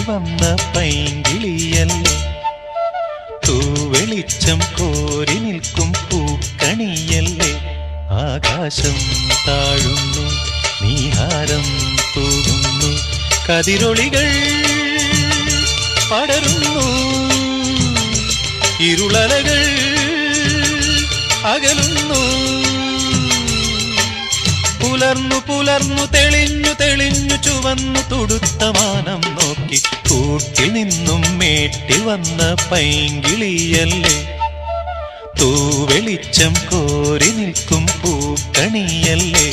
വന്ന പൈങ്കിളിയല്ലേ, തൂവെളിച്ചം കോരി നിൽക്കും പൂക്കണിയല്ലേ. ആകാശം താഴുന്നു, നീഹാരം തൂകുന്നു, കതിരൊളികൾ പടരുന്നു, ഇരുളലകൾ അകലുന്നു. പുലർന്നു പുലർന്നു തെളിഞ്ഞു തെളിഞ്ഞു ചുവന്നു തുടുത്ത മാനം നോക്കി കൂട്ടിൽ നിന്നും മേട്ടിൽ വന്ന പൈങ്കിളിയല്ലേ, തൂവെളിച്ചം കോരി നിൽക്കും പൂക്കണിയല്ലേ.